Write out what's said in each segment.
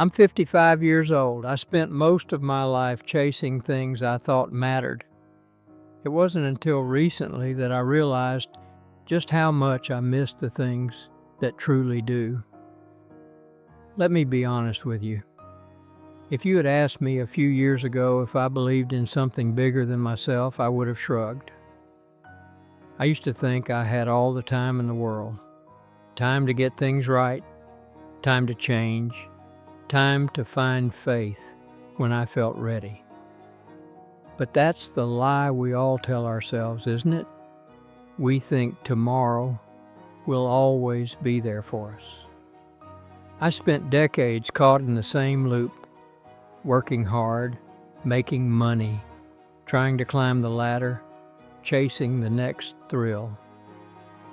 I'm 55 years old. I spent most of my life chasing things I thought mattered. It wasn't until recently that I realized just how much I missed the things that truly do. Let me be honest with you. If you had asked me a few years ago if I believed in something bigger than myself, I would have shrugged. I used to think I had all the time in the world. Time to get things right, time to change, time to find faith when I felt ready. But that's the lie we all tell ourselves, isn't it? We think tomorrow will always be there for us. I spent decades caught in the same loop, working hard, making money, trying to climb the ladder, chasing the next thrill.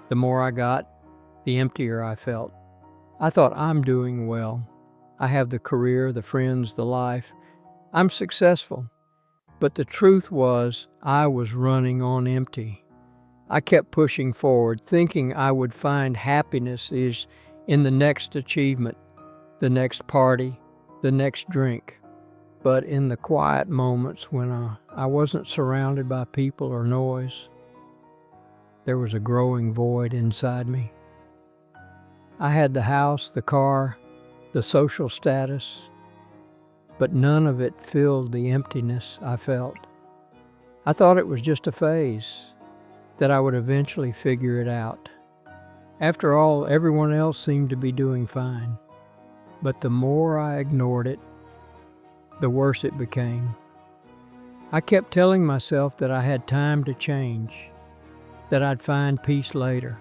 The more I got, the emptier I felt. I thought I'm doing well. I have the career, the friends, the life. I'm successful. But the truth was, I was running on empty. I kept pushing forward, thinking I would find happiness in the next achievement, the next party, the next drink. But in the quiet moments when I wasn't surrounded by people or noise, there was a growing void inside me. I had the house, the car, the social status, but none of it filled the emptiness I felt. I thought it was just a phase, that I would eventually figure it out. After all, everyone else seemed to be doing fine. But the more I ignored it, the worse it became. I kept telling myself that I had time to change, that I'd find peace later.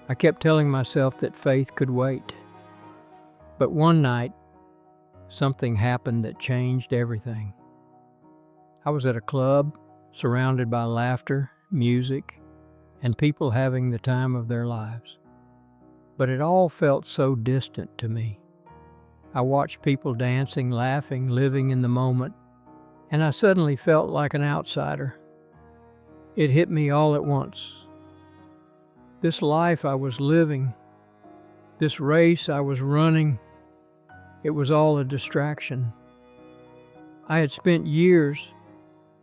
I kept telling myself that faith could wait. But one night, something happened that changed everything. I was at a club, surrounded by laughter, music, and people having the time of their lives. But it all felt so distant to me. I watched people dancing, laughing, living in the moment, and I suddenly felt like an outsider. It hit me all at once. This life I was living, this race I was running, it was all a distraction. I had spent years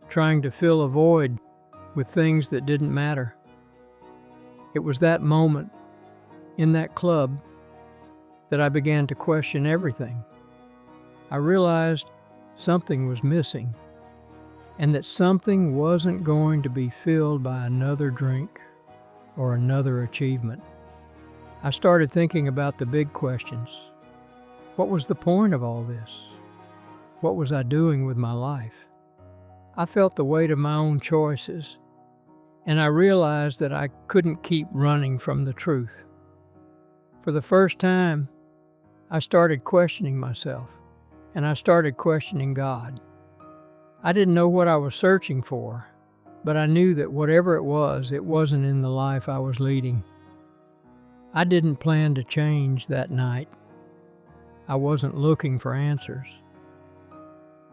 trying to fill a void with things that didn't matter. It was that moment, in that club, that I began to question everything. I realized something was missing, and that something wasn't going to be filled by another drink or another achievement. I started thinking about the big questions. What was the point of all this? What was I doing with my life? I felt the weight of my own choices, and I realized that I couldn't keep running from the truth. For the first time, I started questioning myself, and I started questioning God. I didn't know what I was searching for, but I knew that whatever it wasn't in the life I was leading. I didn't plan to change that night. I wasn't looking for answers.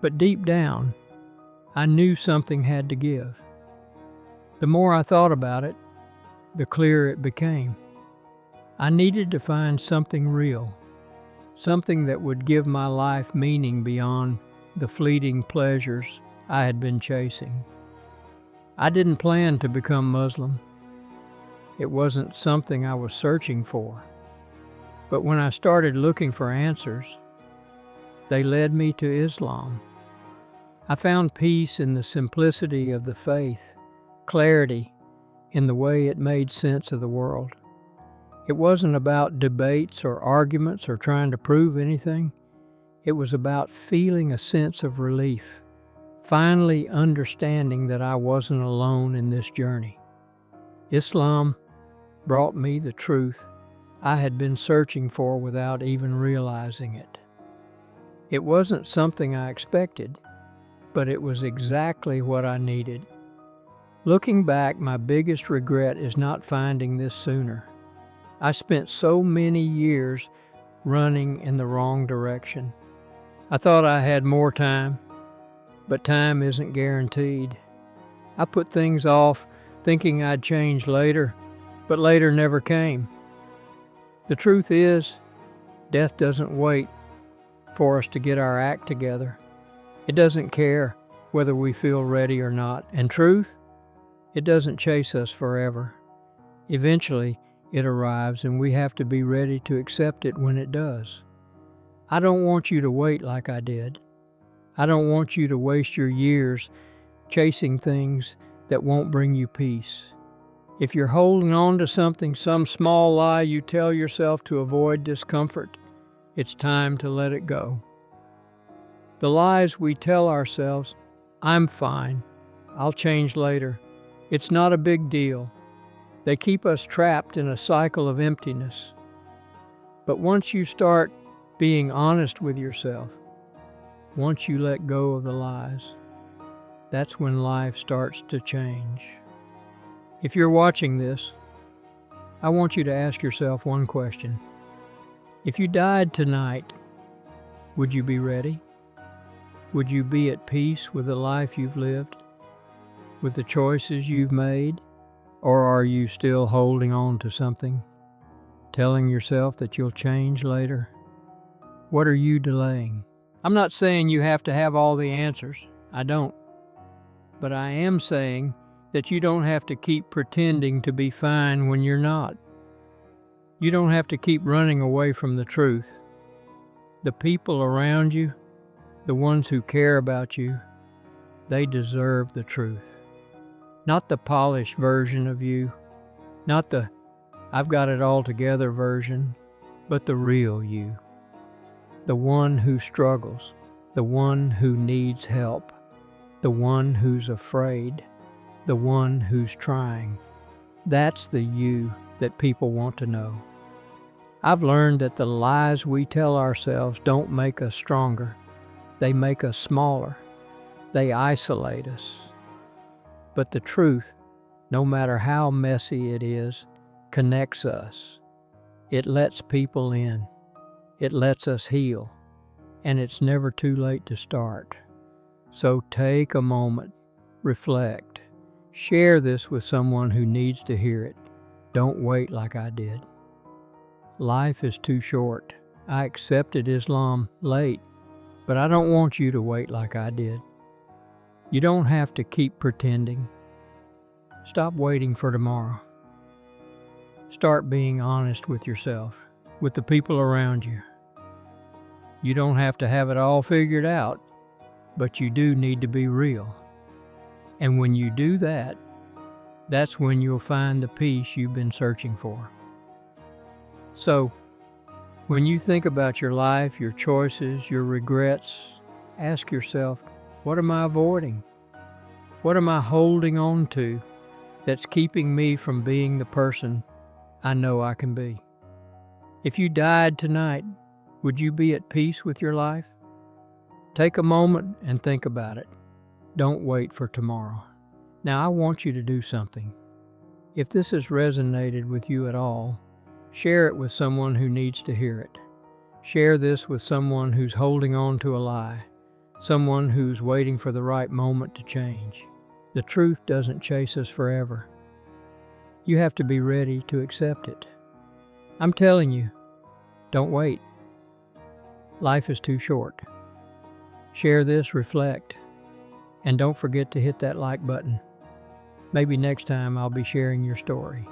But deep down, I knew something had to give. The more I thought about it, the clearer it became. I needed to find something real, something that would give my life meaning beyond the fleeting pleasures I had been chasing. I didn't plan to become Muslim. It wasn't something I was searching for. But when I started looking for answers, they led me to Islam. I found peace in the simplicity of the faith, clarity in the way it made sense of the world. It wasn't about debates or arguments or trying to prove anything. It was about feeling a sense of relief, finally understanding that I wasn't alone in this journey. Islam brought me the truth I had been searching for without even realizing it. It wasn't something I expected, but it was exactly what I needed. Looking back, my biggest regret is not finding this sooner. I spent so many years running in the wrong direction. I thought I had more time, but time isn't guaranteed. I put things off thinking I'd change later, but later never came. The truth is, death doesn't wait for us to get our act together. It doesn't care whether we feel ready or not. And truth, it doesn't chase us forever. Eventually, it arrives and we have to be ready to accept it when it does. I don't want you to wait like I did. I don't want you to waste your years chasing things that won't bring you peace. If you're holding on to something, some small lie you tell yourself to avoid discomfort, it's time to let it go. The lies we tell ourselves, I'm fine, I'll change later, it's not a big deal. They keep us trapped in a cycle of emptiness. But once you start being honest with yourself, once you let go of the lies, that's when life starts to change. If you're watching this, I want you to ask yourself one question. If you died tonight, would you be ready? Would you be at peace with the life you've lived, with the choices you've made? Or are you still holding on to something, telling yourself that you'll change later? What are you delaying? I'm not saying you have to have all the answers. I don't. But I am saying that you don't have to keep pretending to be fine when you're not. You don't have to keep running away from the truth. The people around you, the ones who care about you, they deserve the truth. Not the polished version of you, not the I've got it all together version, but the real you. The one who struggles, the one who needs help, the one who's afraid, the one who's trying. That's the you that people want to know. I've learned that the lies we tell ourselves don't make us stronger. They make us smaller. They isolate us. But the truth, no matter how messy it is, connects us. It lets people in. It lets us heal. And it's never too late to start. So take a moment, reflect, share this with someone who needs to hear it. Don't wait like I did. Life is too short. I accepted Islam late, but I don't want you to wait like I did. You don't have to keep pretending. Stop waiting for tomorrow. Start being honest with yourself, with the people around you. You don't have to have it all figured out, but you do need to be real. And when you do that, that's when you'll find the peace you've been searching for. So, when you think about your life, your choices, your regrets, ask yourself, what am I avoiding? What am I holding on to that's keeping me from being the person I know I can be? If you died tonight, would you be at peace with your life? Take a moment and think about it. Don't wait for tomorrow. Now, I want you to do something. If this has resonated with you at all, share it with someone who needs to hear it. Share this with someone who's holding on to a lie, someone who's waiting for the right moment to change. The truth doesn't chase us forever. You have to be ready to accept it. I'm telling you, don't wait. Life is too short. Share this, reflect, and don't forget to hit that like button. Maybe next time I'll be sharing your story.